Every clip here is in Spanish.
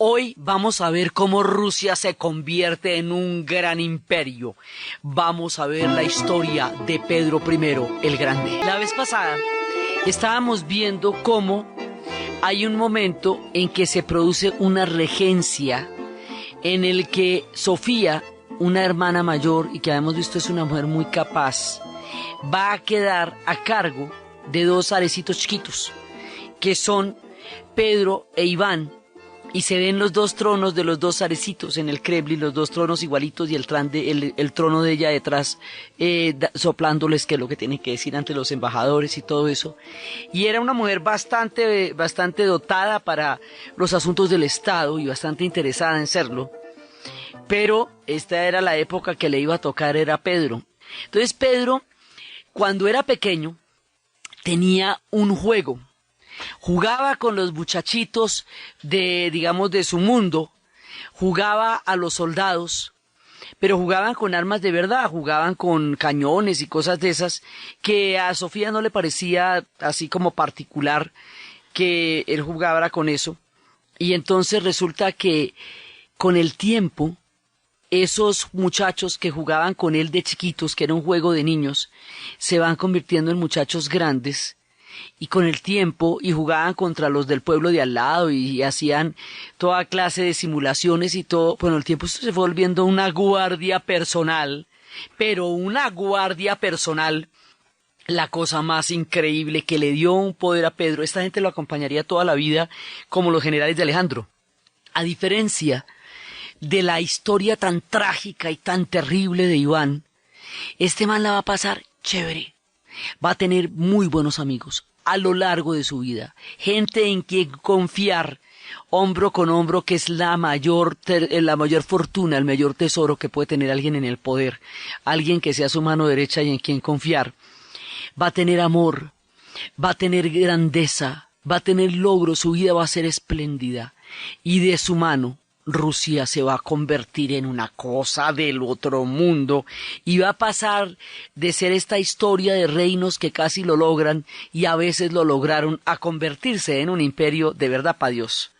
Hoy vamos a ver cómo Rusia se convierte en un gran imperio. Vamos a ver la historia de Pedro I el Grande. La vez pasada estábamos viendo cómo hay un momento en que se produce una regencia en el que Sofía, una hermana mayor y que habíamos visto es una mujer muy capaz, va a quedar a cargo de dos zarecitos chiquitos, que son Pedro e Iván. Y se ven los dos tronos de los dos zarecitos en el Kremlin, los dos tronos igualitos y el trono de ella detrás, soplándoles qué es lo que tienen que decir ante los embajadores y todo eso. Y era una mujer bastante dotada para los asuntos del Estado y bastante interesada en serlo. Pero esta era la época que le iba a tocar, era Pedro. Entonces Pedro, cuando era pequeño, tenía un juego. Jugaba con los muchachitos de su mundo, jugaba a los soldados, pero jugaban con armas de verdad, jugaban con cañones y cosas de esas, que a Sofía no le parecía así como particular que él jugara con eso. Y entonces resulta que con el tiempo, esos muchachos que jugaban con él de chiquitos, que era un juego de niños, se van convirtiendo en muchachos grandes, y con el tiempo, y jugaban contra los del pueblo de al lado, y hacían toda clase de simulaciones y todo. Bueno, el tiempo esto se fue volviendo una guardia personal, pero una guardia personal, la cosa más increíble, que le dio un poder a Pedro. Esta gente lo acompañaría toda la vida, como los generales de Alejandro. A diferencia de la historia tan trágica y tan terrible de Iván, este man la va a pasar chévere. Va a tener muy buenos amigos a lo largo de su vida, gente en quien confiar hombro con hombro, que es la mayor fortuna, el mayor tesoro que puede tener alguien en el poder, alguien que sea su mano derecha y en quien confiar. Va a tener amor, va a tener grandeza, va a tener logros, su vida va a ser espléndida, y de su mano Rusia se va a convertir en una cosa del otro mundo y va a pasar de ser esta historia de reinos que casi lo logran y a veces lo lograron, a convertirse en un imperio de verdad para Dios.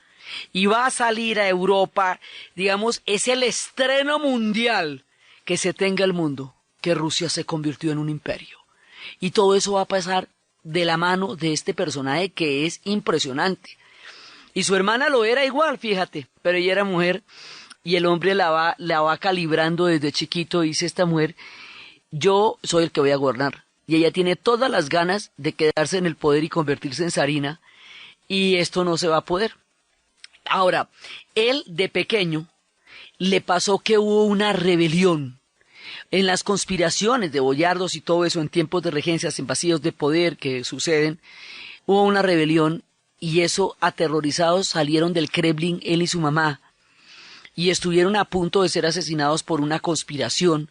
Y va a salir a Europa, digamos, es el estreno mundial que se tenga el mundo, que Rusia se convirtió en un imperio. Y todo eso va a pasar de la mano de este personaje que es impresionante. Y su hermana lo era igual, fíjate, pero ella era mujer y el hombre la va calibrando desde chiquito. Dice esta mujer, yo soy el que voy a gobernar. Y ella tiene todas las ganas de quedarse en el poder y convertirse en zarina, y esto no se va a poder. Ahora, él de pequeño le pasó que hubo una rebelión en las conspiraciones de boyardos y todo eso, en tiempos de regencias, en vacíos de poder que suceden, hubo una rebelión. Y eso, aterrorizados, salieron del Kremlin él y su mamá, y estuvieron a punto de ser asesinados por una conspiración,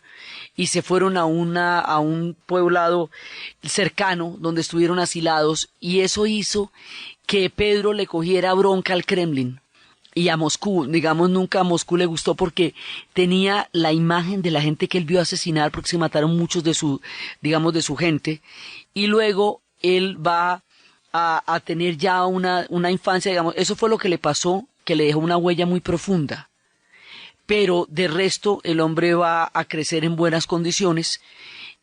y se fueron a un poblado cercano donde estuvieron asilados, y eso hizo que Pedro le cogiera bronca al Kremlin y a Moscú. Digamos, nunca a Moscú le gustó porque tenía la imagen de la gente que él vio asesinar, porque se mataron muchos de su gente, y luego él va a tener ya una infancia, digamos, eso fue lo que le pasó, que le dejó una huella muy profunda. Pero de resto el hombre va a crecer en buenas condiciones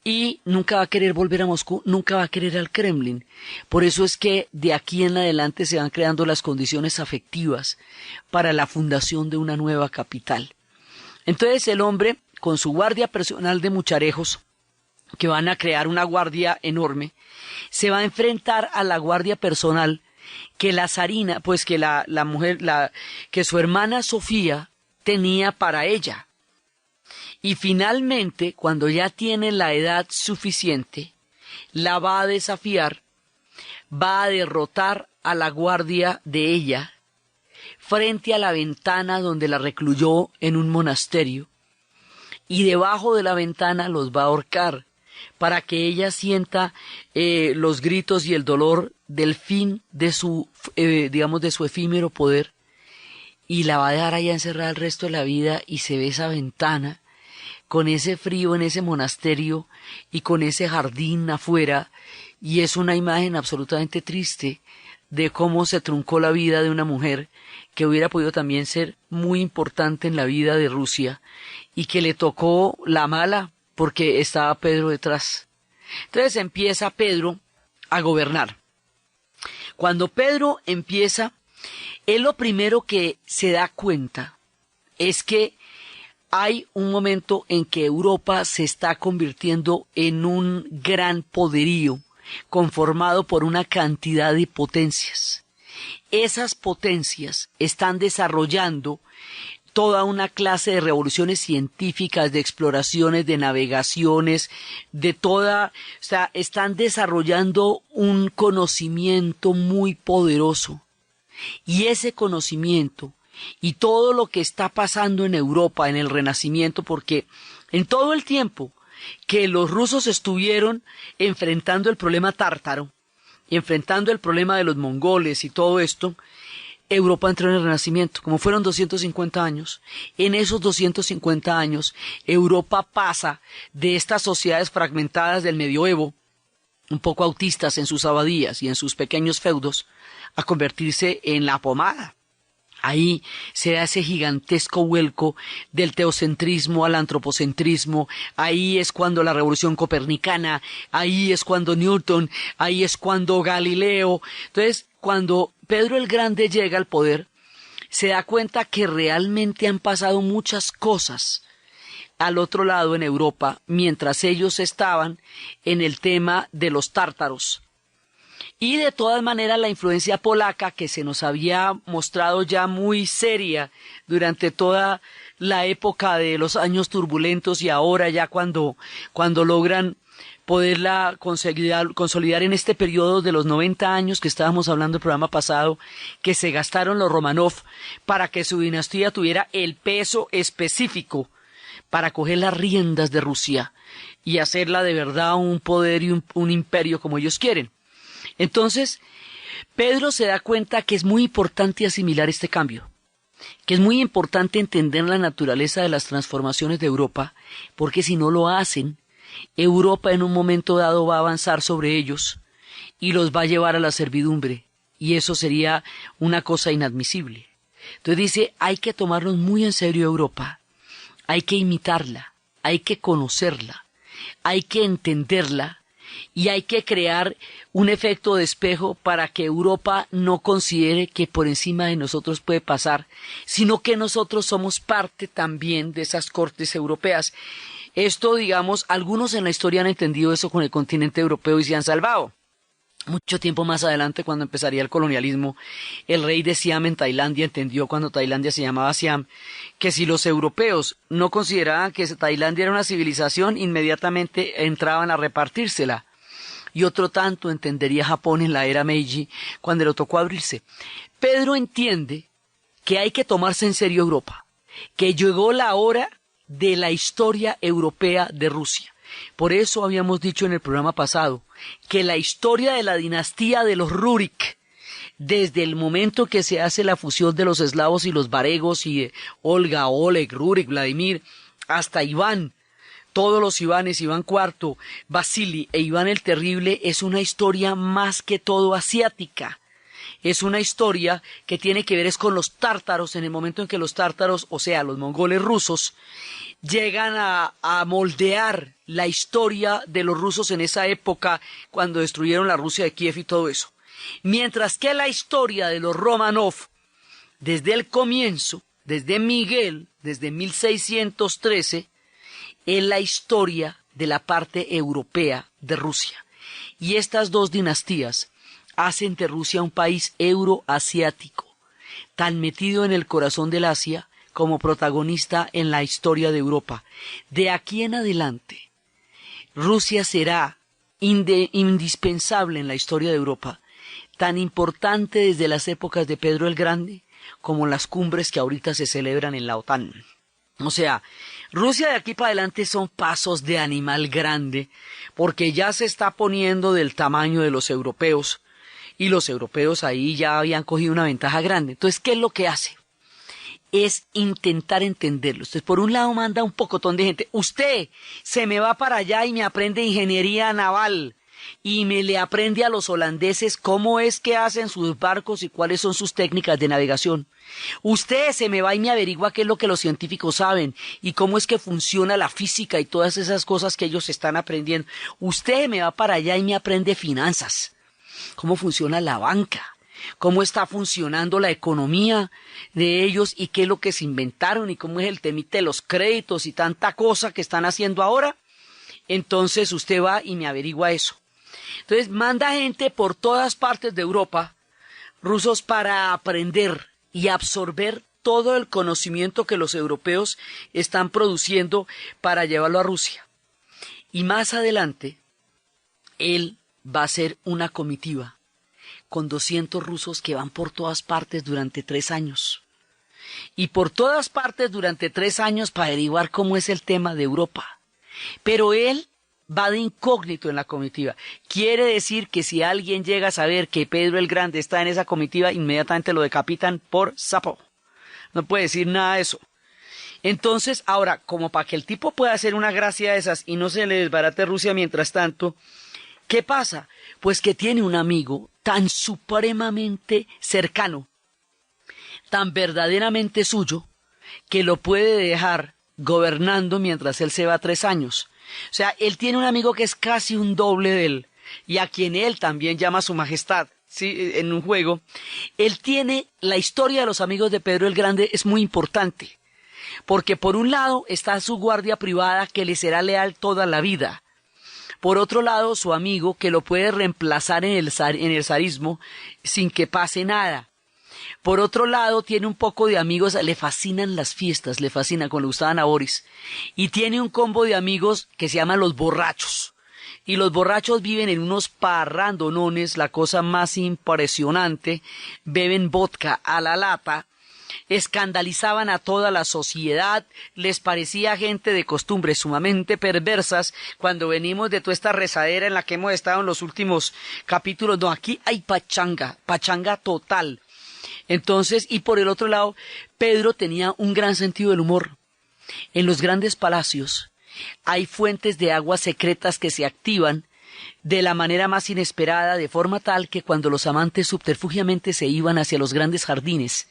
y nunca va a querer volver a Moscú, nunca va a querer al Kremlin. Por eso es que de aquí en adelante se van creando las condiciones afectivas para la fundación de una nueva capital. Entonces el hombre, con su guardia personal de mucharejos, que van a crear una guardia enorme, se va a enfrentar a la guardia personal que la zarina, pues que la mujer, que su hermana Sofía tenía para ella. Y finalmente, cuando ya tiene la edad suficiente, la va a desafiar, va a derrotar a la guardia de ella frente a la ventana donde la recluyó en un monasterio, y debajo de la ventana los va a ahorcar, para que ella sienta los gritos y el dolor del fin de su efímero poder, y la va a dejar allá encerrada el resto de la vida. Y se ve esa ventana con ese frío en ese monasterio y con ese jardín afuera, y es una imagen absolutamente triste de cómo se truncó la vida de una mujer que hubiera podido también ser muy importante en la vida de Rusia y que le tocó la mala porque estaba Pedro detrás. Entonces empieza Pedro a gobernar. Cuando Pedro empieza, él lo primero que se da cuenta es que hay un momento en que Europa se está convirtiendo en un gran poderío conformado por una cantidad de potencias. Esas potencias están desarrollando toda una clase de revoluciones científicas, de exploraciones, de navegaciones, están desarrollando un conocimiento muy poderoso. Y ese conocimiento y todo lo que está pasando en Europa, en el Renacimiento, porque en todo el tiempo que los rusos estuvieron enfrentando el problema tártaro, enfrentando el problema de los mongoles y todo esto, Europa entró en el Renacimiento. Como fueron 250 años, en esos 250 años, Europa pasa de estas sociedades fragmentadas del medioevo, un poco autistas en sus abadías y en sus pequeños feudos, a convertirse en la pomada. Ahí se da ese gigantesco vuelco del teocentrismo al antropocentrismo. Ahí es cuando la revolución copernicana, ahí es cuando Newton, ahí es cuando Galileo. Entonces, cuando Pedro el Grande llega al poder, se da cuenta que realmente han pasado muchas cosas al otro lado en Europa, mientras ellos estaban en el tema de los tártaros. Y de todas maneras la influencia polaca, que se nos había mostrado ya muy seria durante toda la época de los años turbulentos, y ahora ya cuando logran poderla consolidar en este periodo de los 90 años que estábamos hablando el programa pasado, que se gastaron los Romanov para que su dinastía tuviera el peso específico para coger las riendas de Rusia y hacerla de verdad un poder y un imperio como ellos quieren. Entonces, Pedro se da cuenta que es muy importante asimilar este cambio, que es muy importante entender la naturaleza de las transformaciones de Europa, porque si no lo hacen, Europa en un momento dado va a avanzar sobre ellos y los va a llevar a la servidumbre, y eso sería una cosa inadmisible. Entonces dice, hay que tomarnos muy en serio Europa, hay que imitarla, hay que conocerla, hay que entenderla, y hay que crear un efecto de espejo para que Europa no considere que por encima de nosotros puede pasar, sino que nosotros somos parte también de esas cortes europeas. Esto, digamos, algunos en la historia han entendido eso con el continente europeo y se han salvado. Mucho tiempo más adelante, cuando empezaría el colonialismo, el rey de Siam en Tailandia entendió, cuando Tailandia se llamaba Siam, que si los europeos no consideraban que Tailandia era una civilización, inmediatamente entraban a repartírsela. Y otro tanto entendería Japón en la era Meiji, cuando le tocó abrirse. Pedro entiende que hay que tomarse en serio Europa, que llegó la hora de la historia europea de Rusia. Por eso habíamos dicho en el programa pasado que la historia de la dinastía de los Rurik, desde el momento que se hace la fusión de los eslavos y los varegos y de Olga, Oleg, Rurik, Vladimir, hasta Iván, todos los Ivanes, Iván IV, Vasili e Iván el Terrible, es una historia más que todo asiática. Es una historia que tiene que ver es con los tártaros, en el momento en que los tártaros, o sea, los mongoles rusos, llegan a moldear la historia de los rusos en esa época, cuando destruyeron la Rusia de Kiev y todo eso. Mientras que la historia de los Romanov, desde el comienzo, desde Miguel, desde 1613, es la historia de la parte europea de Rusia. Y estas dos dinastías hacen de Rusia un país euroasiático, tan metido en el corazón del Asia como protagonista en la historia de Europa. De aquí en adelante, Rusia será indispensable en la historia de Europa, tan importante desde las épocas de Pedro el Grande como las cumbres que ahorita se celebran en la OTAN. O sea, Rusia de aquí para adelante son pasos de animal grande, porque ya se está poniendo del tamaño de los europeos, y los europeos ahí ya habían cogido una ventaja grande. Entonces, ¿qué es lo que hace? Es intentar entenderlo. Entonces, por un lado manda un pocotón de gente. Usted se me va para allá y me aprende ingeniería naval. y me le aprende a los holandeses cómo es que hacen sus barcos y cuáles son sus técnicas de navegación. Usted se me va y me averigua qué es lo que los científicos saben y cómo es que funciona la física y todas esas cosas que ellos están aprendiendo. Usted me va para allá y me aprende finanzas, cómo funciona la banca, cómo está funcionando la economía de ellos y qué es lo que se inventaron y cómo es el temite de los créditos y tanta cosa que están haciendo ahora. Entonces usted va y me averigua eso. Entonces manda gente por todas partes de Europa, rusos, para aprender y absorber todo el conocimiento que los europeos están produciendo para llevarlo a Rusia. Y más adelante, él va a hacer una comitiva con 200 rusos que van por todas partes durante 3 años. Y por todas partes durante 3 años para averiguar cómo es el tema de Europa. Pero él va de incógnito en la comitiva. Quiere decir que si alguien llega a saber que Pedro el Grande está en esa comitiva, inmediatamente lo decapitan por sapo. No puede decir nada de eso. Entonces, ahora, como para que el tipo pueda hacer una gracia de esas y no se le desbarate Rusia mientras tanto, ¿qué pasa? Pues que tiene un amigo tan supremamente cercano, tan verdaderamente suyo, que lo puede dejar gobernando mientras él se va 3 años. O sea, él tiene un amigo que es casi un doble de él, y a quien él también llama su majestad, ¿sí? En un juego. Él tiene, la historia de los amigos de Pedro el Grande es muy importante, porque por un lado está su guardia privada que le será leal toda la vida. Por otro lado, su amigo que lo puede reemplazar en el zarismo sin que pase nada. Por otro lado, tiene un poco de amigos, le fascinan las fiestas, le fascinan, como le gustaban a Boris. Y tiene un combo de amigos que se llaman los borrachos. Y los borrachos viven en unos parrandonones, la cosa más impresionante. Beben vodka a la lata, escandalizaban a toda la sociedad, les parecía gente de costumbres sumamente perversas. Cuando venimos de toda esta rezadera en la que hemos estado en los últimos capítulos, no, aquí hay pachanga total. Entonces, y por el otro lado, Pedro tenía un gran sentido del humor. En los grandes palacios hay fuentes de agua secretas que se activan de la manera más inesperada, de forma tal que cuando los amantes subterfugiamente se iban hacia los grandes jardines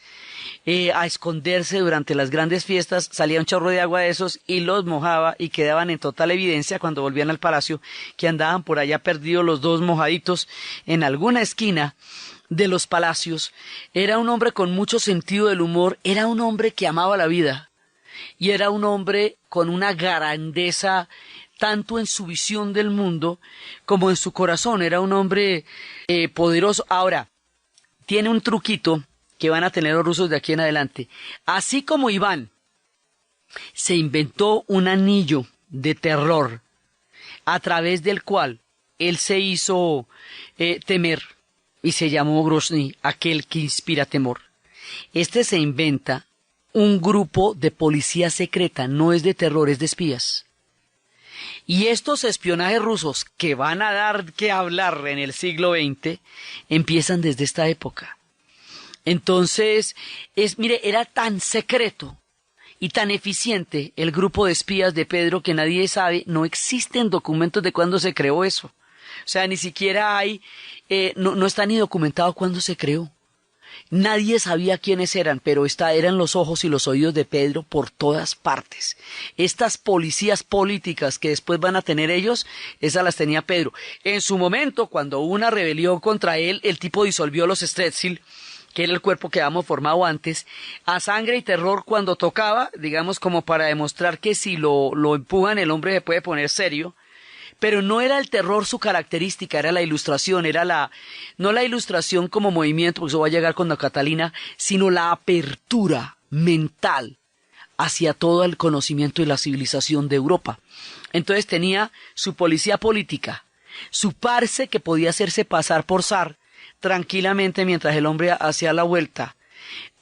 a esconderse durante las grandes fiestas, salía un chorro de agua de esos y los mojaba y quedaban en total evidencia cuando volvían al palacio que andaban por allá perdidos los dos mojaditos en alguna esquina de los palacios. Era un hombre con mucho sentido del humor, era un hombre que amaba la vida y era un hombre con una grandeza tanto en su visión del mundo como en su corazón. Era un hombre poderoso. Ahora, tiene un truquito que van a tener los rusos de aquí en adelante. Así como Iván se inventó un anillo de terror a través del cual él se hizo temer y se llamó Grozny, aquel que inspira temor. Este se inventa un grupo de policía secreta, no es de terror, es de espías. Y estos espionajes rusos que van a dar que hablar en el siglo XX empiezan desde esta época. Entonces, mire, era tan secreto y tan eficiente el grupo de espías de Pedro que nadie sabe, no existen documentos de cuándo se creó eso. O sea, ni siquiera hay, no está ni documentado cuándo se creó. Nadie sabía quiénes eran, pero eran los ojos y los oídos de Pedro por todas partes. Estas policías políticas que después van a tener ellos, esas las tenía Pedro. En su momento, cuando hubo una rebelión contra él, el tipo disolvió los Streltsí, que era el cuerpo que habíamos formado antes, a sangre y terror cuando tocaba, digamos como para demostrar que si lo empujan el hombre se puede poner serio. Pero no era el terror su característica, era la ilustración, no la ilustración como movimiento, porque eso va a llegar con la Catalina, sino la apertura mental hacia todo el conocimiento y la civilización de Europa. Entonces tenía su policía política, su parce que podía hacerse pasar por zar tranquilamente mientras el hombre hacía la vuelta,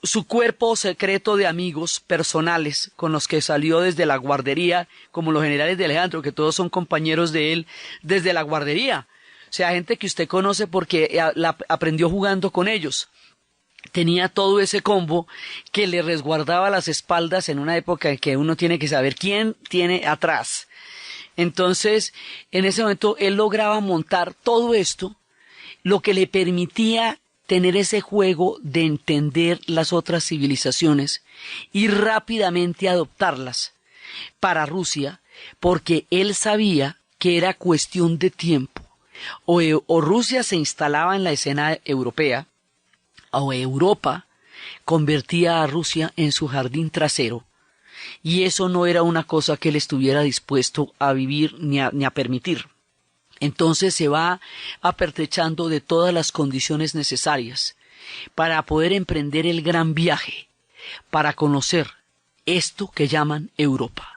su cuerpo secreto de amigos personales con los que salió desde la guardería, como los generales de Alejandro, que todos son compañeros de él desde la guardería. O sea, gente que usted conoce porque aprendió jugando con ellos. Tenía todo ese combo que le resguardaba las espaldas en una época en que uno tiene que saber quién tiene atrás. Entonces, en ese momento, él lograba montar todo esto, lo que le permitía tener ese juego de entender las otras civilizaciones y rápidamente adoptarlas para Rusia, porque él sabía que era cuestión de tiempo. O Rusia se instalaba en la escena europea, o Europa convertía a Rusia en su jardín trasero, y eso no era una cosa que él estuviera dispuesto a vivir ni a permitir. Entonces se va apertrechando de todas las condiciones necesarias para poder emprender el gran viaje, para conocer esto que llaman Europa.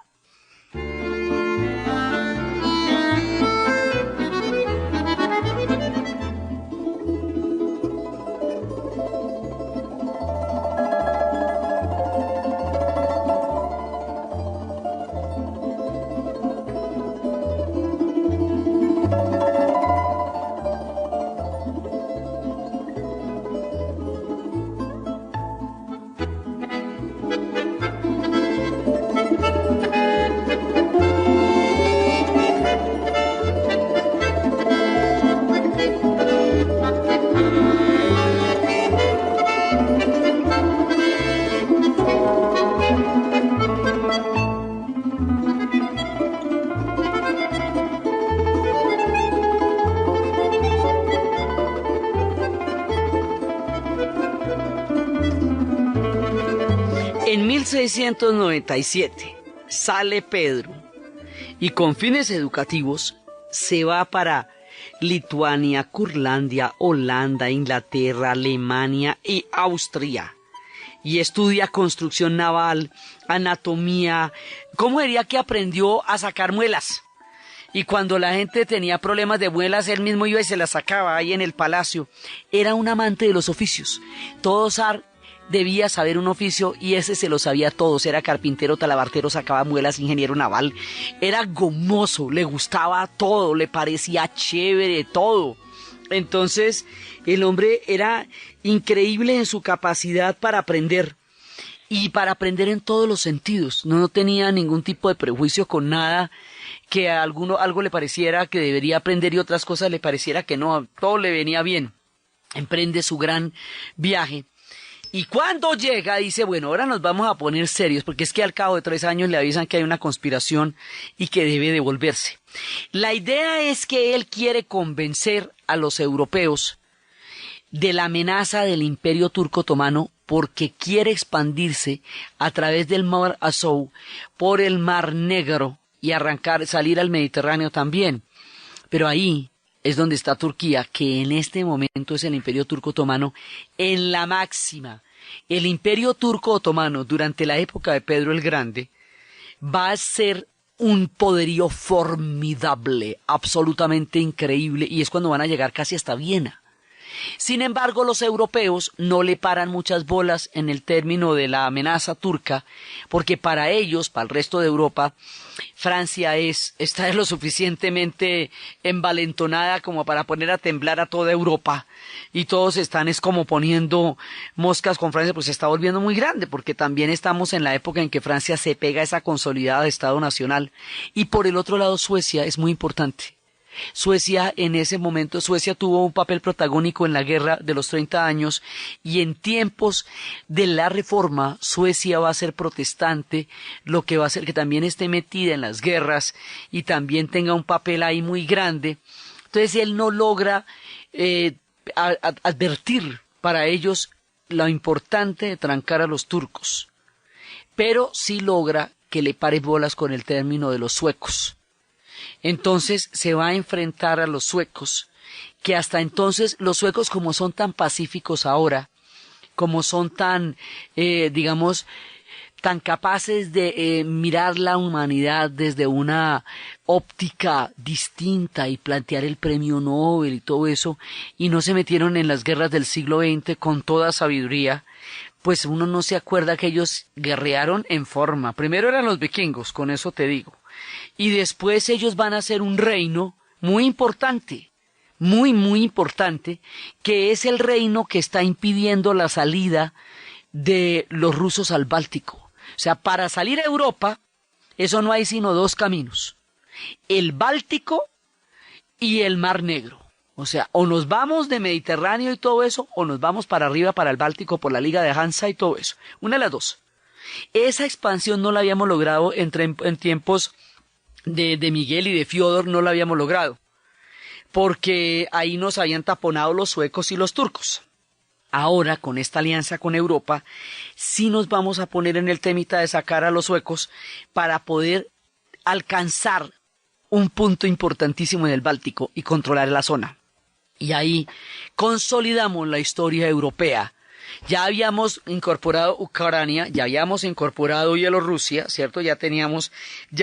En 1697 sale Pedro y con fines educativos se va para Lituania, Curlandia, Holanda, Inglaterra, Alemania y Austria y estudia construcción naval, anatomía. ¿Cómo diría que aprendió a sacar muelas? Y cuando la gente tenía problemas de muelas, él mismo iba y se las sacaba ahí en el palacio. Era un amante de los oficios. Todo zar debía saber un oficio y ese se lo sabía todos. Era carpintero, talabartero, sacaba muelas, ingeniero naval. Era gomoso, le gustaba todo, le parecía chévere todo. Entonces el hombre era increíble en su capacidad para aprender. Y para aprender en todos los sentidos. No tenía ningún tipo de prejuicio con nada que a algo le pareciera que debería aprender y otras cosas le pareciera que no. Todo le venía bien. Emprende su gran viaje. Y cuando llega dice, bueno, ahora nos vamos a poner serios, porque es que al cabo de 3 años le avisan que hay una conspiración y que debe devolverse. La idea es que él quiere convencer a los europeos de la amenaza del Imperio Turco Otomano porque quiere expandirse a través del Mar Azov por el Mar Negro y salir al Mediterráneo también. Pero ahí es donde está Turquía, que en este momento es el Imperio Turco Otomano en la máxima. El Imperio Turco Otomano durante la época de Pedro el Grande va a ser un poderío formidable, absolutamente increíble, y es cuando van a llegar casi hasta Viena. Sin embargo, los europeos no le paran muchas bolas en el término de la amenaza turca, porque para ellos, para el resto de Europa, Francia está lo suficientemente envalentonada como para poner a temblar a toda Europa, y todos están como poniendo moscas con Francia, pues se está volviendo muy grande, porque también estamos en la época en que Francia se pega a esa consolidada de Estado Nacional, y por el otro lado Suecia es muy importante. Suecia, en ese momento, Suecia tuvo un papel protagónico en la guerra de los 30 años y en tiempos de la reforma Suecia va a ser protestante, lo que va a hacer que también esté metida en las guerras y también tenga un papel ahí muy grande. Entonces él no logra advertir para ellos lo importante de trancar a los turcos, pero sí logra que le pare bolas con el término de los suecos. Entonces se va a enfrentar a los suecos, que hasta entonces los suecos, como son tan pacíficos ahora, como son tan, tan capaces de mirar la humanidad desde una óptica distinta y plantear el premio Nobel y todo eso, y no se metieron en las guerras del siglo XX con toda sabiduría, pues uno no se acuerda que ellos guerrearon en forma. Primero eran los vikingos, con eso te digo. Y después ellos van a ser un reino muy importante, muy importante, que es el reino que está impidiendo la salida de los rusos al Báltico. O sea, para salir a Europa, eso no hay sino 2 caminos. el Báltico y el Mar Negro. O sea, o nos vamos de Mediterráneo y todo eso, o nos vamos para arriba, para el Báltico, por la Liga de Hansa y todo eso. Una de las dos. Esa expansión no la habíamos logrado en tiempos de Miguel y de Fiodor, no la habíamos logrado. Porque ahí nos habían taponado los suecos y los turcos. Ahora, con esta alianza con Europa, sí nos vamos a poner en el temita de sacar a los suecos para poder alcanzar un punto importantísimo en el Báltico y controlar la zona. Y ahí consolidamos la historia europea. Ya habíamos incorporado Ucrania, ya habíamos incorporado Bielorrusia, ¿cierto? Ya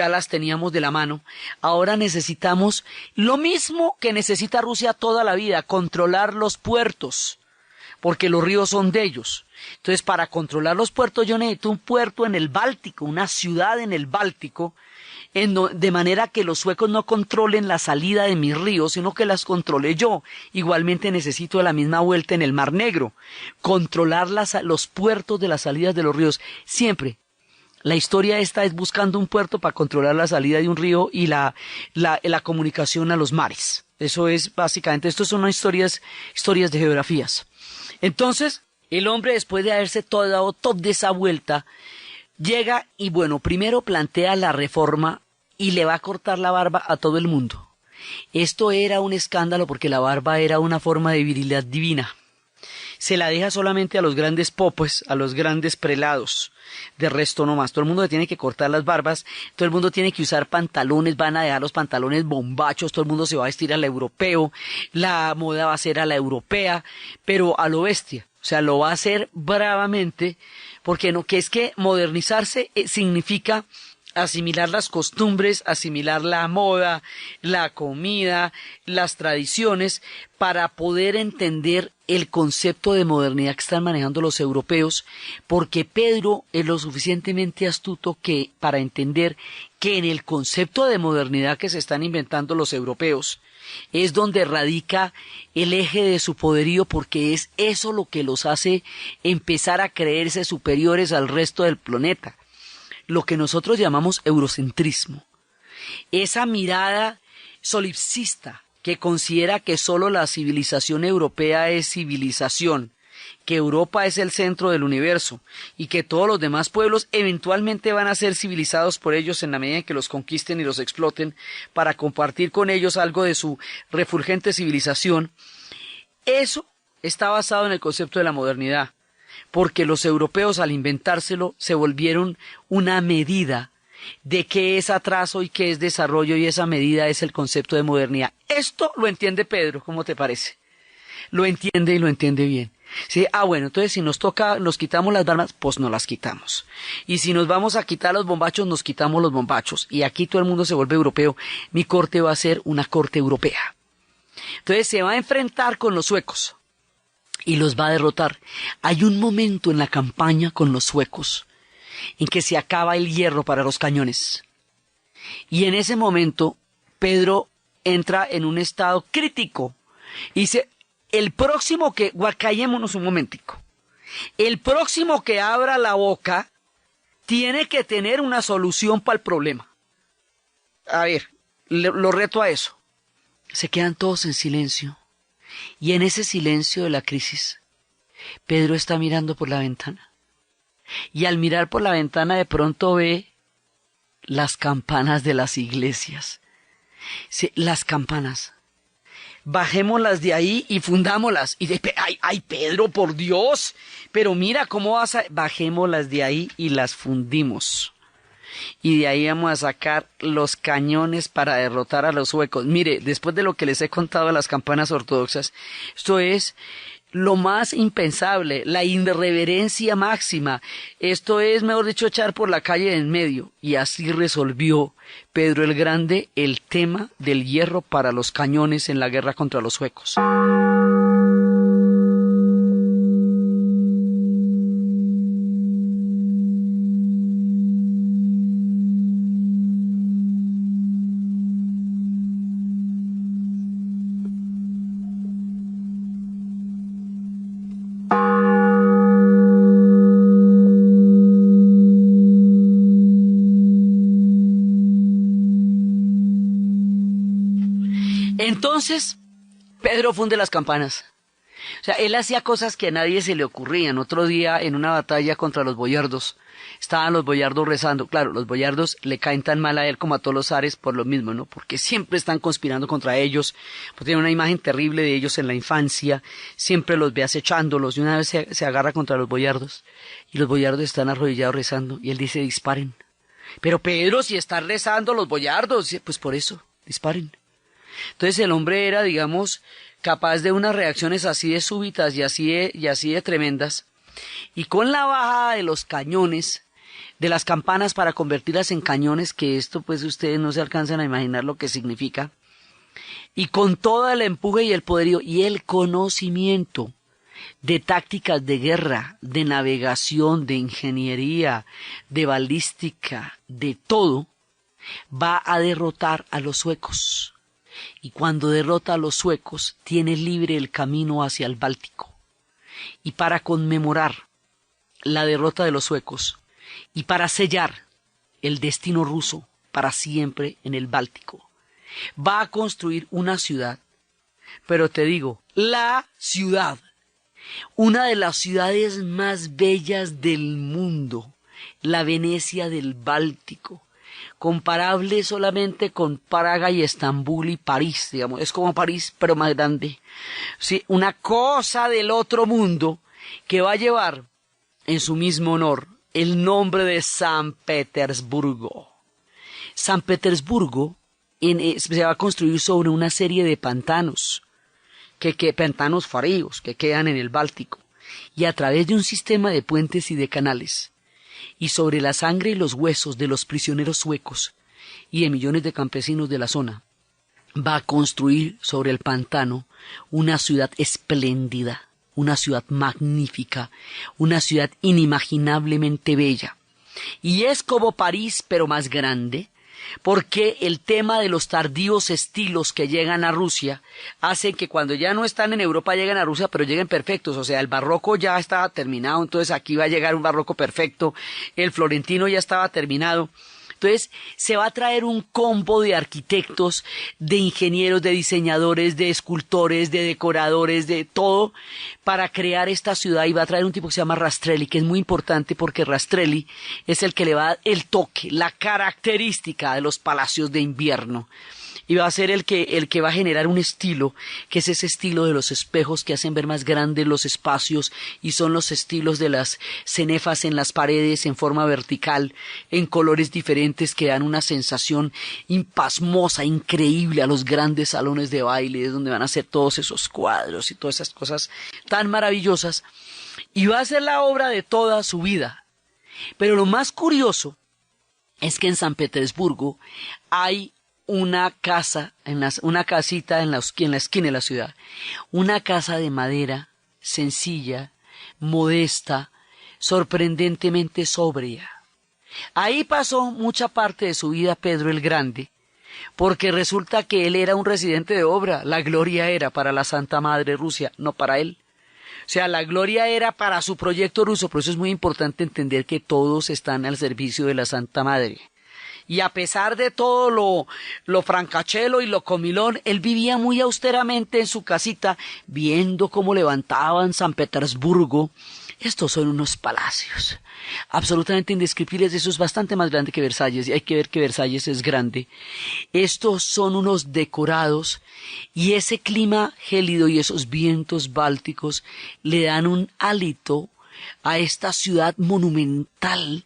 las teníamos de la mano. Ahora necesitamos lo mismo que necesita Rusia toda la vida, controlar los puertos, porque los ríos son de ellos. Entonces, para controlar los puertos yo necesito un puerto en el Báltico, una ciudad en el Báltico, de manera que los suecos no controlen la salida de mis ríos, sino que las controle yo. Igualmente necesito la misma vuelta en el Mar Negro, controlar los puertos de las salidas de los ríos. Siempre la historia esta es buscando un puerto para controlar la salida de un río y la comunicación a los mares. Eso es básicamente, esto son historias de geografías. Entonces, el hombre, después de haberse dado toda esa vuelta, llega y bueno, primero plantea la reforma y le va a cortar la barba a todo el mundo. Esto era un escándalo porque la barba era una forma de virilidad divina. Se la deja solamente a los grandes popes, a los grandes prelados. De resto no más. Todo el mundo le tiene que cortar las barbas, todo el mundo tiene que usar pantalones, van a dejar los pantalones bombachos, todo el mundo se va a vestir a la europeo, la moda va a ser a la europea, pero a lo bestia. O sea, lo va a hacer bravamente, porque no, que es que modernizarse significa asimilar las costumbres, asimilar la moda, la comida, las tradiciones, para poder entender el concepto de modernidad que están manejando los europeos, porque Pedro es lo suficientemente astuto que para entender que en el concepto de modernidad que se están inventando los europeos es donde radica el eje de su poderío, porque es eso lo que los hace empezar a creerse superiores al resto del planeta. Lo que nosotros llamamos eurocentrismo. Esa mirada solipsista que considera que solo la civilización europea es civilización, que Europa es el centro del universo y que todos los demás pueblos eventualmente van a ser civilizados por ellos en la medida en que los conquisten y los exploten para compartir con ellos algo de su refulgente civilización. Eso está basado en el concepto de la modernidad, porque los europeos al inventárselo se volvieron una medida de qué es atraso y qué es desarrollo, y esa medida es el concepto de modernidad. Esto lo entiende Pedro, ¿cómo te parece? Lo entiende y lo entiende bien. Sí, bueno, entonces si nos quitamos las barbas, pues nos las quitamos. Y si nos vamos a quitar los bombachos, nos quitamos los bombachos. Y aquí todo el mundo se vuelve europeo. Mi corte va a ser una corte europea. Entonces se va a enfrentar con los suecos y los va a derrotar. Hay un momento en la campaña con los suecos en que se acaba el hierro para los cañones. Y en ese momento Pedro entra en un estado crítico y dice: el próximo callémonos un momentico, el próximo que abra la boca tiene que tener una solución para el problema. A ver, lo reto a eso. Se quedan todos en silencio. Y en ese silencio de la crisis, Pedro está mirando por la ventana. Y al mirar por la ventana de pronto ve las campanas de las iglesias. Sí, las campanas. Bajémoslas de ahí y fundámoslas. Y ay, Pedro, por Dios. Pero mira cómo vas a... Bajémoslas de ahí y las fundimos. Y de ahí vamos a sacar los cañones para derrotar a los suecos. Mire, después de lo que les he contado de las campanas ortodoxas, esto es lo más impensable, la irreverencia máxima. Esto es, mejor dicho, echar por la calle de en medio. Y así resolvió Pedro el Grande el tema del hierro para los cañones en la guerra contra los suecos. Entonces, Pedro funde las campanas. O sea, él hacía cosas que a nadie se le ocurrían. Otro día, en una batalla contra los boyardos, estaban los boyardos rezando. Claro, los boyardos le caen tan mal a él como a todos los zares por lo mismo, ¿no? Porque siempre están conspirando contra ellos, pues tiene una imagen terrible de ellos en la infancia, siempre los ve acechándolos, y una vez se agarra contra los boyardos, y los boyardos están arrodillados rezando, y él dice, disparen. Pero Pedro, si están rezando los boyardos, pues por eso, disparen. Entonces el hombre era, digamos, capaz de unas reacciones así de súbitas y así de tremendas, y con la bajada de los cañones, de las campanas para convertirlas en cañones, que esto pues ustedes no se alcanzan a imaginar lo que significa, y con todo el empuje y el poderío y el conocimiento de tácticas de guerra, de navegación, de ingeniería, de balística, de todo, va a derrotar a los suecos. Y cuando derrota a los suecos, tiene libre el camino hacia el Báltico. Y para conmemorar la derrota de los suecos, y para sellar el destino ruso para siempre en el Báltico, va a construir una ciudad, pero te digo, la ciudad, una de las ciudades más bellas del mundo, la Venecia del Báltico, comparable solamente con Praga y Estambul y París, digamos, es como París, pero más grande. Sí, una cosa del otro mundo que va a llevar en su mismo honor el nombre de San Petersburgo. San Petersburgo se va a construir sobre una serie de pantanos, pantanos fríos que quedan en el Báltico, y a través de un sistema de puentes y de canales, y sobre la sangre y los huesos de los prisioneros suecos y de millones de campesinos de la zona, va a construir sobre el pantano una ciudad espléndida, una ciudad magnífica, una ciudad inimaginablemente bella. Y es como París, pero más grande, porque el tema de los tardíos estilos que llegan a Rusia hace que cuando ya no están en Europa lleguen a Rusia, pero lleguen perfectos. O sea, el barroco ya estaba terminado, entonces aquí va a llegar un barroco perfecto, el florentino ya estaba terminado. Entonces se va a traer un combo de arquitectos, de ingenieros, de diseñadores, de escultores, de decoradores, de todo, para crear esta ciudad, y va a traer un tipo que se llama Rastrelli, que es muy importante porque Rastrelli es el que le va a dar el toque, la característica de los palacios de invierno. Y va a ser el que va a generar un estilo, que es ese estilo de los espejos que hacen ver más grandes los espacios, y son los estilos de las cenefas en las paredes en forma vertical, en colores diferentes, que dan una sensación impasmosa, increíble a los grandes salones de baile, donde van a hacer todos esos cuadros y todas esas cosas tan maravillosas. Y va a ser la obra de toda su vida. Pero lo más curioso es que en San Petersburgo hay una casa, una casita en la esquina de la ciudad, una casa de madera, sencilla, modesta, sorprendentemente sobria. Ahí pasó mucha parte de su vida Pedro el Grande, porque resulta que él era un residente de obra. La gloria era para la Santa Madre Rusia, no para él. O sea, la gloria era para su proyecto ruso. Por eso es muy importante entender que todos están al servicio de la Santa Madre. Y a pesar de todo lo francachelo y lo comilón, él vivía muy austeramente en su casita, viendo cómo levantaban San Petersburgo. Estos son unos palacios absolutamente indescriptibles. Eso es bastante más grande que Versalles, y hay que ver que Versalles es grande. Estos son unos decorados, y ese clima gélido y esos vientos bálticos le dan un hálito a esta ciudad monumental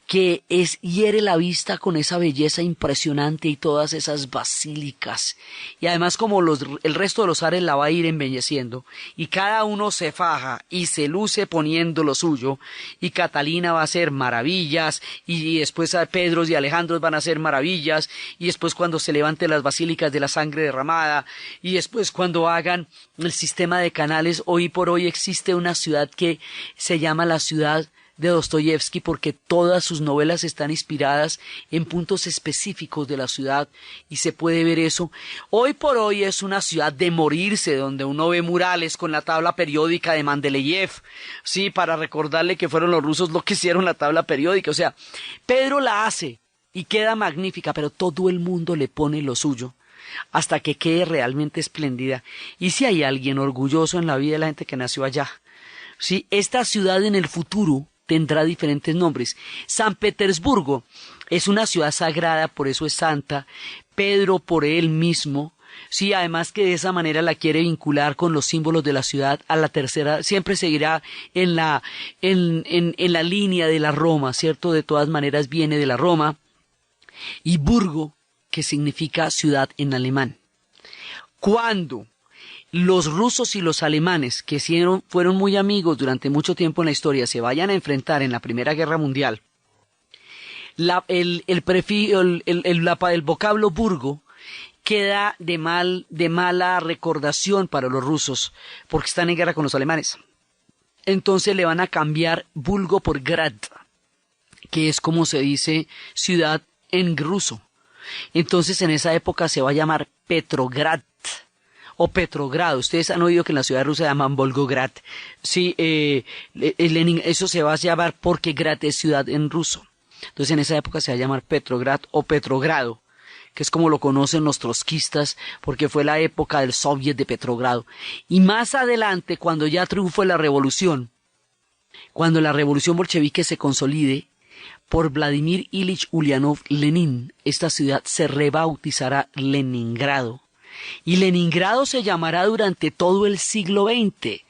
que hiere la vista con esa belleza impresionante y todas esas basílicas. Y además, como el resto de los zares la va a ir embelleciendo, y cada uno se faja y se luce poniendo lo suyo, y Catalina va a hacer maravillas, y después a Pedro y Alejandro van a hacer maravillas, y después cuando se levanten las basílicas de la sangre derramada, y después cuando hagan el sistema de canales. Hoy por hoy existe una ciudad que se llama la ciudad de Dostoyevsky, porque todas sus novelas están inspiradas en puntos específicos de la ciudad, y se puede ver eso. Hoy por hoy es una ciudad de morirse, donde uno ve murales con la tabla periódica de Mendeleev, sí, para recordarle que fueron los rusos los que hicieron la tabla periódica. O sea, Pedro la hace y queda magnífica, pero todo el mundo le pone lo suyo. hasta que quede realmente espléndida. Y si hay alguien orgulloso en la vida de la gente que nació allá. Sí, esta ciudad en el futuro tendrá diferentes nombres. San Petersburgo es una ciudad sagrada, por eso es santa. Pedro por él mismo. Sí, además que de esa manera la quiere vincular con los símbolos de la ciudad a la tercera, siempre seguirá en la línea de la Roma, ¿cierto? De todas maneras viene de la Roma. Y Burgo, que significa ciudad en alemán. Cuando los rusos y los alemanes, que fueron muy amigos durante mucho tiempo en la historia, se vayan a enfrentar en la Primera Guerra Mundial, el vocablo Burgo queda de mala recordación para los rusos, porque están en guerra con los alemanes. Entonces le van a cambiar Bulgo por Grad, que es como se dice ciudad en ruso. Entonces en esa época se va a llamar Petrograd o Petrogrado. Ustedes han oído que en la ciudad rusa se llaman Volgograd. Sí, eso se va a llamar porque Grad es ciudad en ruso. Entonces en esa época se va a llamar Petrograd o Petrogrado, que es como lo conocen los trotskistas, porque fue la época del Soviet de Petrogrado. Y más adelante, cuando ya triunfó la revolución, cuando la revolución bolchevique se consolide, por Vladimir Ilich Ulyanov Lenin, esta ciudad se rebautizará Leningrado. Y Leningrado se llamará durante todo el siglo XX,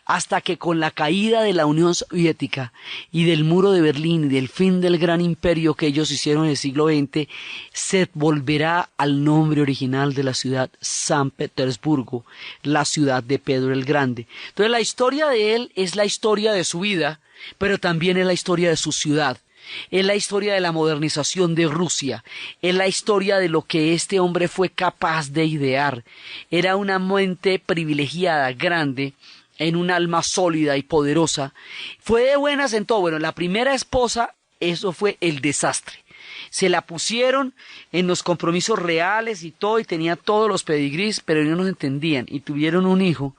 hasta que con la caída de la Unión Soviética y del muro de Berlín y del fin del gran imperio que ellos hicieron en el siglo XX, se volverá al nombre original de la ciudad, San Petersburgo, la ciudad de Pedro el Grande. Entonces la historia de él es la historia de su vida, pero también es la historia de su ciudad. Es la historia de la modernización de Rusia, es la historia de lo que este hombre fue capaz de idear. Era una mente privilegiada, grande, en un alma sólida y poderosa. Fue de buenas en todo. Bueno, la primera esposa, eso fue el desastre. Se la pusieron en los compromisos reales y todo, y tenía todos los pedigrís, pero ellos no entendían, y tuvieron un hijo.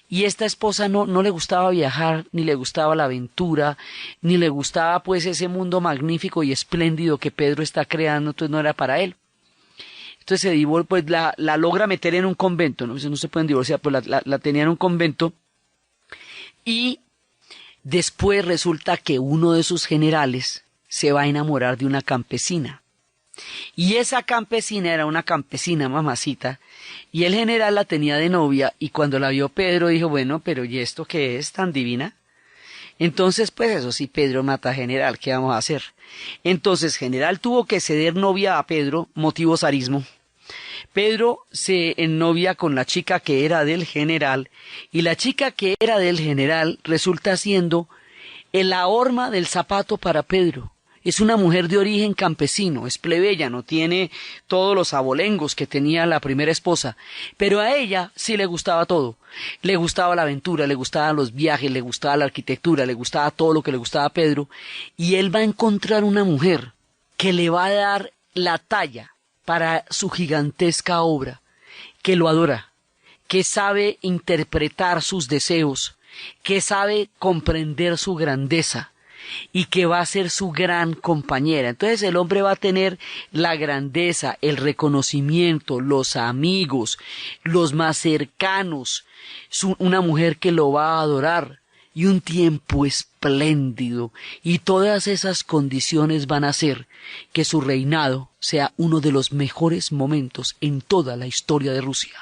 Y esta esposa no le gustaba viajar, ni le gustaba la aventura, ni le gustaba pues ese mundo magnífico y espléndido que Pedro está creando, entonces no era para él. Entonces pues la logra meter en un convento, no se pueden divorciar, pues la tenía en un convento. Y después resulta que uno de sus generales se va a enamorar de una campesina. Y esa campesina era una campesina mamacita, y el general la tenía de novia, y cuando la vio Pedro dijo, bueno, pero ¿y esto qué es tan divina? Entonces, pues eso sí, Pedro mata a general, ¿qué vamos a hacer? Entonces, general tuvo que ceder novia a Pedro, motivo zarismo. Pedro se ennovia con la chica que era del general, y la chica que era del general resulta siendo la horma del zapato para Pedro. Es una mujer de origen campesino, es plebeya, no tiene todos los abolengos que tenía la primera esposa, pero a ella sí le gustaba todo. Le gustaba la aventura, le gustaban los viajes, le gustaba la arquitectura, le gustaba todo lo que le gustaba a Pedro, y él va a encontrar una mujer que le va a dar la talla para su gigantesca obra, que lo adora, que sabe interpretar sus deseos, que sabe comprender su grandeza, y que va a ser su gran compañera. Entonces el hombre va a tener la grandeza, el reconocimiento, los amigos, los más cercanos, una mujer que lo va a adorar y un tiempo espléndido, y todas esas condiciones van a hacer que su reinado sea uno de los mejores momentos en toda la historia de Rusia.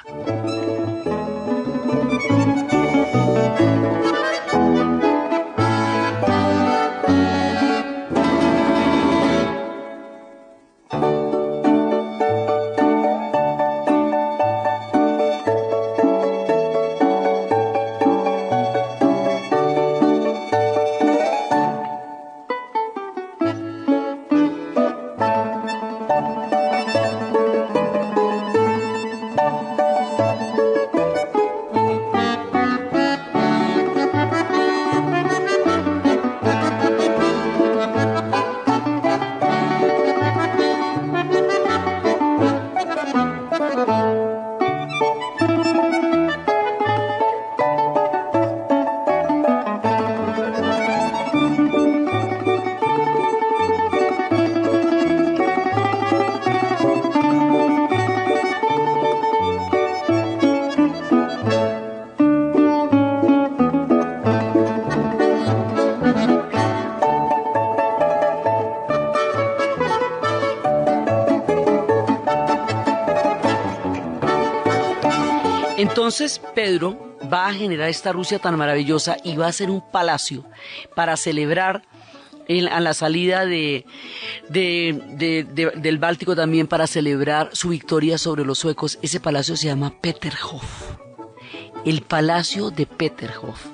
Entonces Pedro va a generar esta Rusia tan maravillosa y va a hacer un palacio para celebrar a la salida del Báltico, también para celebrar su victoria sobre los suecos. Ese palacio se llama Peterhof. El palacio de Peterhof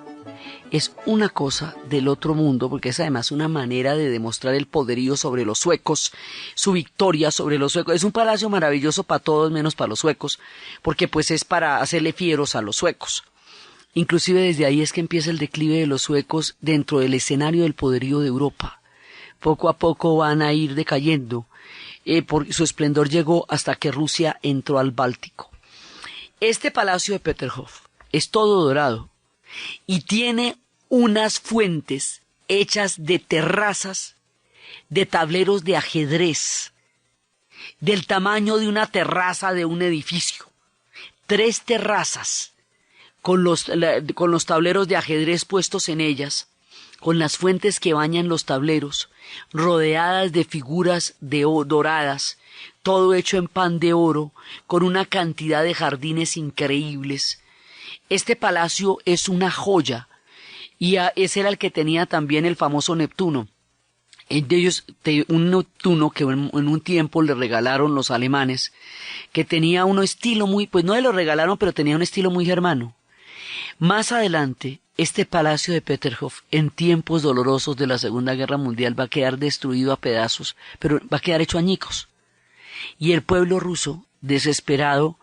es una cosa del otro mundo, porque es además una manera de demostrar el poderío sobre los suecos, su victoria sobre los suecos. Es un palacio maravilloso para todos menos para los suecos, porque pues es para hacerle fieros a los suecos. Inclusive desde ahí es que empieza el declive de los suecos dentro del escenario del poderío de Europa. Poco a poco van a ir decayendo, porque su esplendor llegó hasta que Rusia entró al Báltico. Este palacio de Peterhof es todo dorado y tiene unas fuentes hechas de terrazas, de tableros de ajedrez, del tamaño de una terraza de un edificio. 3 terrazas con los tableros de ajedrez puestos en ellas, con las fuentes que bañan los tableros, rodeadas de figuras doradas, todo hecho en pan de oro, con una cantidad de jardines increíbles. Este palacio es una joya, y ese era el que tenía también el famoso Neptuno. De ellos, un Neptuno que en un tiempo le regalaron los alemanes, que tenía un estilo muy, pues no le lo regalaron, pero tenía un estilo muy germano. Más adelante, este palacio de Peterhof, en tiempos dolorosos de la Segunda Guerra Mundial, va a quedar destruido a pedazos, pero va a quedar hecho añicos. Y el pueblo ruso, desesperado,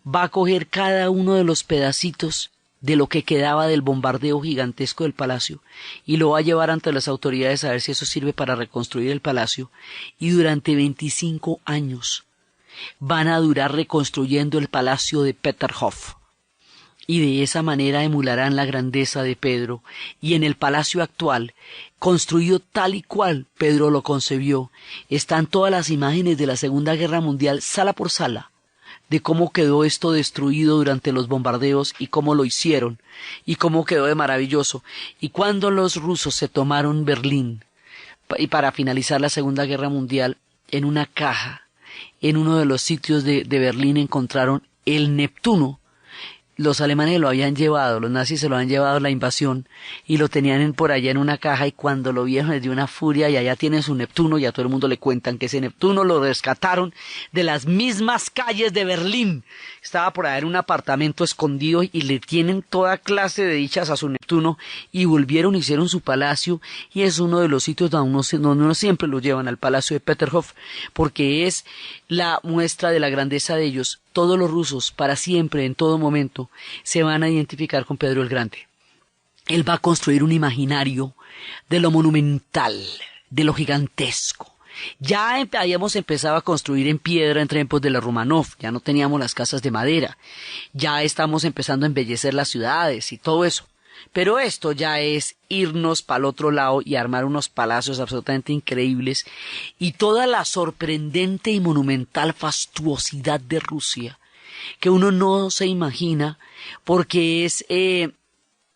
va a coger cada uno de los pedacitos de lo que quedaba del bombardeo gigantesco del palacio y lo va a llevar ante las autoridades a ver si eso sirve para reconstruir el palacio, y durante 25 años van a durar reconstruyendo el palacio de Peterhof. Y de esa manera emularán la grandeza de Pedro, y en el palacio actual, construido tal y cual Pedro lo concebió, están todas las imágenes de la Segunda Guerra Mundial, sala por sala, de cómo quedó esto destruido durante los bombardeos y cómo lo hicieron, y cómo quedó de maravilloso. Y cuando los rusos se tomaron Berlín, y para finalizar la Segunda Guerra Mundial, en una caja, en uno de los sitios de Berlín encontraron el Neptuno. Los alemanes lo habían llevado, los nazis se lo habían llevado a la invasión y lo tenían por allá en una caja, y cuando lo vieron les dio una furia, y allá tienen su Neptuno, y a todo el mundo le cuentan que ese Neptuno lo rescataron de las mismas calles de Berlín. Estaba por allá en un apartamento escondido y le tienen toda clase de dichas a su Neptuno, y volvieron, hicieron su palacio, y es uno de los sitios donde uno siempre lo llevan, al palacio de Peterhof, porque es la muestra de la grandeza de ellos. Todos los rusos, para siempre, en todo momento, se van a identificar con Pedro el Grande. Él va a construir un imaginario de lo monumental, de lo gigantesco. Ya habíamos empezado a construir en piedra en tiempos de la Romanov, ya no teníamos las casas de madera, ya estamos empezando a embellecer las ciudades y todo eso. Pero esto ya es irnos para el otro lado y armar unos palacios absolutamente increíbles, y toda la sorprendente y monumental fastuosidad de Rusia, que uno no se imagina, porque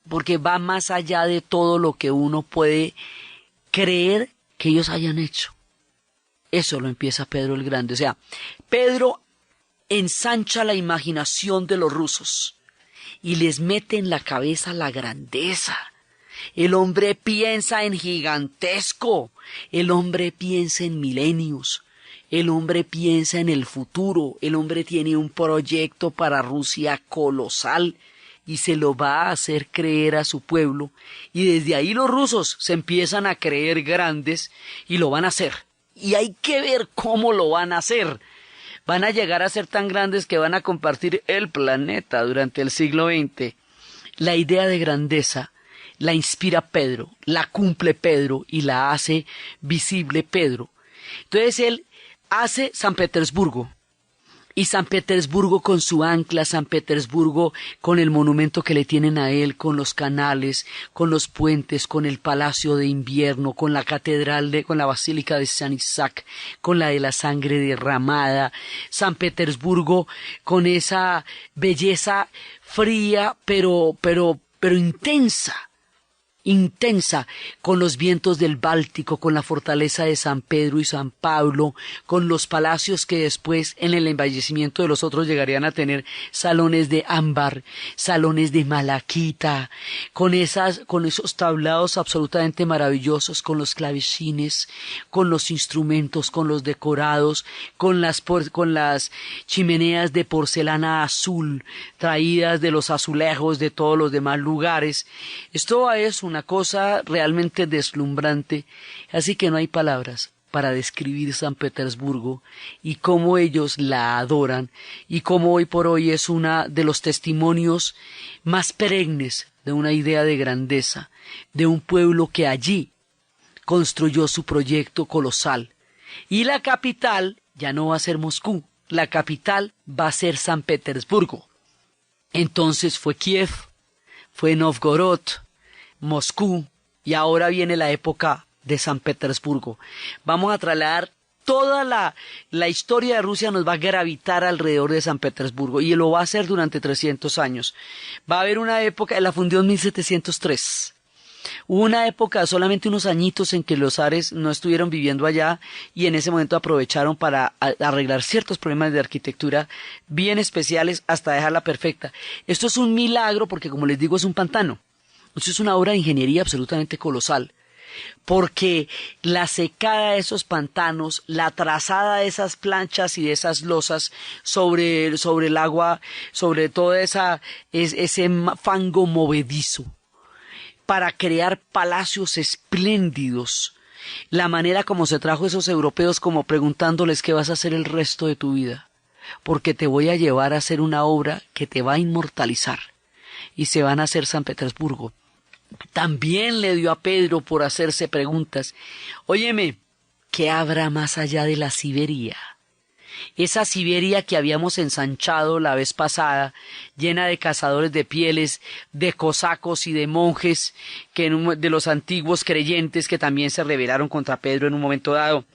porque va más allá de todo lo que uno puede creer que ellos hayan hecho. Eso lo empieza Pedro el Grande. O sea, Pedro ensancha la imaginación de los rusos y les mete en la cabeza la grandeza. El hombre piensa en gigantesco, el hombre piensa en milenios, el hombre piensa en el futuro, el hombre tiene un proyecto para Rusia colosal y se lo va a hacer creer a su pueblo, y desde ahí los rusos se empiezan a creer grandes y lo van a hacer. Y hay que ver cómo lo van a hacer. Van a llegar a ser tan grandes que van a compartir el planeta durante el siglo XX. La idea de grandeza la inspira Pedro, la cumple Pedro y la hace visible Pedro. Entonces él hace San Petersburgo, y San Petersburgo con su ancla, San Petersburgo con el monumento que le tienen a él, con los canales, con los puentes, con el Palacio de Invierno, con la catedral, con la Basílica de San Isaac, con la de la sangre derramada. San Petersburgo con esa belleza fría pero intensa intensa, con los vientos del Báltico, con la fortaleza de San Pedro y San Pablo, con los palacios que después en el embellecimiento de los otros llegarían a tener salones de ámbar, salones de malaquita, con esos tablados absolutamente maravillosos, con los clavecines, con los instrumentos, con los decorados, con las chimeneas de porcelana azul traídas de los azulejos de todos los demás lugares. Esto es una cosa realmente deslumbrante, así que no hay palabras para describir San Petersburgo y cómo ellos la adoran y cómo hoy por hoy es uno de los testimonios más perennes de una idea de grandeza, de un pueblo que allí construyó su proyecto colosal. Y la capital ya no va a ser Moscú, la capital va a ser San Petersburgo. Entonces fue Kiev, fue Novgorod, Moscú, y ahora viene la época de San Petersburgo. Vamos a trasladar toda la historia de Rusia, nos va a gravitar alrededor de San Petersburgo, y lo va a hacer durante 300 años. Va a haber una época, la fundió en 1703. Hubo una época, solamente unos añitos, en que los zares no estuvieron viviendo allá y en ese momento aprovecharon para arreglar ciertos problemas de arquitectura bien especiales hasta dejarla perfecta. Esto es un milagro porque, como les digo, es un pantano. Esto es una obra de ingeniería absolutamente colosal, porque la secada de esos pantanos, la trazada de esas planchas y de esas losas sobre el agua, sobre todo ese fango movedizo, para crear palacios espléndidos, la manera como se trajo esos europeos como preguntándoles qué vas a hacer el resto de tu vida, porque te voy a llevar a hacer una obra que te va a inmortalizar, y se van a hacer San Petersburgo. También le dio a Pedro por hacerse preguntas. Óyeme, ¿qué habrá más allá de la Siberia? Esa Siberia que habíamos ensanchado la vez pasada, llena de cazadores de pieles, de cosacos y de monjes, de los antiguos creyentes que también se rebelaron contra Pedro en un momento dado,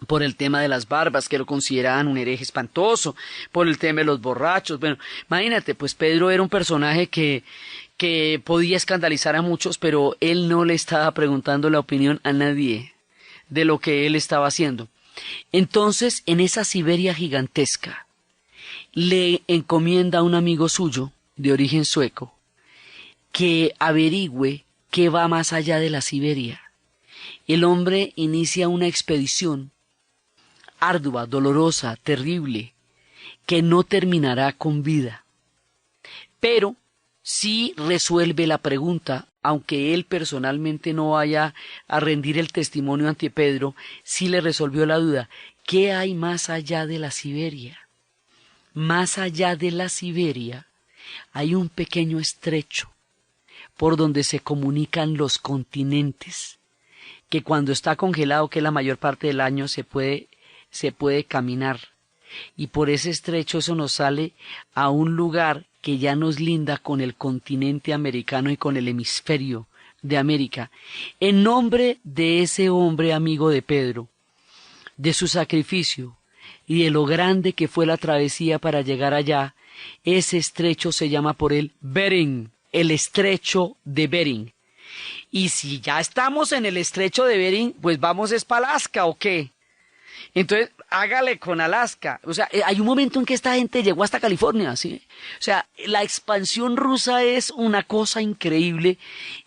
por el tema de las barbas, que lo consideraban un hereje espantoso, por el tema de los borrachos. Bueno, imagínate, pues Pedro era un personaje que podía escandalizar a muchos, pero él no le estaba preguntando la opinión a nadie de lo que él estaba haciendo. Entonces, en esa Siberia gigantesca, le encomienda a un amigo suyo, de origen sueco, que averigüe qué va más allá de la Siberia. El hombre inicia una expedición ardua, dolorosa, terrible, que no terminará con vida, pero sí resuelve la pregunta. Aunque él personalmente no vaya a rendir el testimonio ante Pedro, sí le resolvió la duda. ¿Qué hay más allá de la Siberia? Más allá de la Siberia hay un pequeño estrecho por donde se comunican los continentes, que cuando está congelado, que es la mayor parte del año, se puede caminar. Y por ese estrecho eso nos sale a un lugar que ya nos linda con el continente americano y con el hemisferio de América. En nombre de ese hombre amigo de Pedro, de su sacrificio y de lo grande que fue la travesía para llegar allá, ese estrecho se llama por él Bering, el estrecho de Bering. Y si ya estamos en el estrecho de Bering, pues vamos es para Alaska, ¿o qué? Entonces, hágale con Alaska. O sea, hay un momento en que esta gente llegó hasta California, ¿sí? O sea, la expansión rusa es una cosa increíble,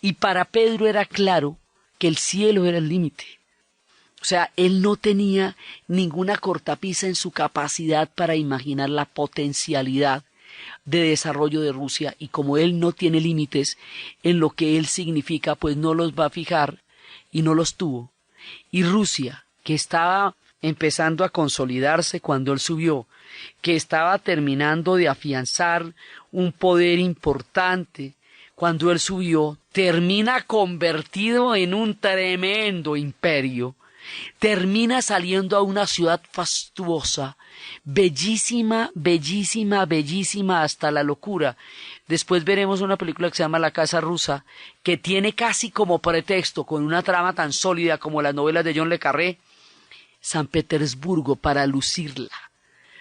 y para Pedro era claro que el cielo era el límite. O sea, él no tenía ninguna cortapisa en su capacidad para imaginar la potencialidad de desarrollo de Rusia, y como él no tiene límites en lo que él significa, pues no los va a fijar, y no los tuvo. Y Rusia, que estaba empezando a consolidarse cuando él subió, que estaba terminando de afianzar un poder importante cuando él subió, termina convertido en un tremendo imperio, termina saliendo a una ciudad fastuosa, bellísima, bellísima, bellísima hasta la locura. Después veremos una película que se llama La Casa Rusa, que tiene casi como pretexto, con una trama tan sólida como las novelas de John le Carré, San Petersburgo para lucirla.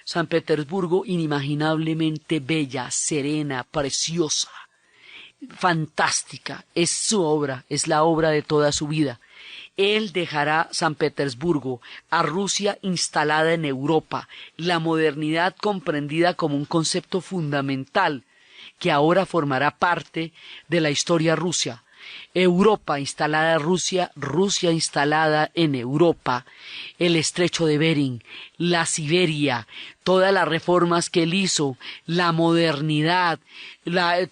San Petersburgo inimaginablemente bella, serena, preciosa. fantástica, es su obra, es la obra de toda su vida. Él dejará San Petersburgo, a Rusia instalada en Europa, la modernidad comprendida como un concepto fundamental que ahora formará parte de la historia rusa. Europa instalada en Rusia, Rusia instalada en Europa, el estrecho de Bering, la Siberia, todas las reformas que él hizo, la modernidad,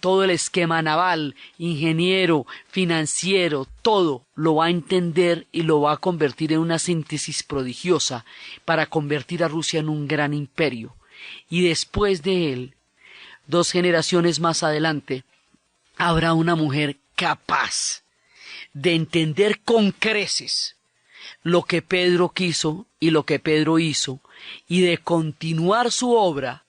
todo el esquema naval, ingeniero, financiero, todo lo va a entender y lo va a convertir en una síntesis prodigiosa para convertir a Rusia en un gran imperio. Y después de él, 2 generaciones más adelante, habrá una mujer capaz de entender con creces lo que Pedro quiso y lo que Pedro hizo, y de continuar su obra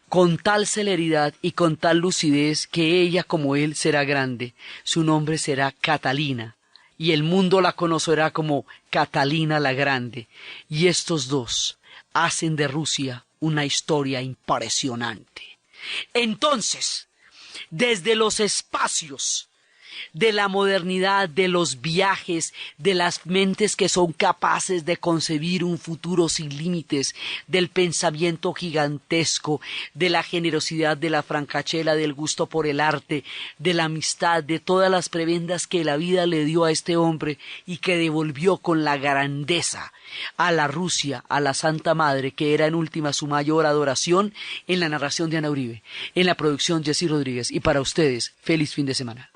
con tal celeridad y con tal lucidez que ella como él será grande. Su nombre será Catalina, y el mundo la conocerá como Catalina la Grande. Y estos dos hacen de Rusia una historia impresionante. Entonces, desde los espacios de la modernidad, de los viajes, de las mentes que son capaces de concebir un futuro sin límites, del pensamiento gigantesco, de la generosidad, de la francachela, del gusto por el arte, de la amistad, de todas las prebendas que la vida le dio a este hombre y que devolvió con la grandeza a la Rusia, a la Santa Madre, que era en última su mayor adoración. En la narración de Ana Uribe, en la producción Jessy Rodríguez, y para ustedes, feliz fin de semana.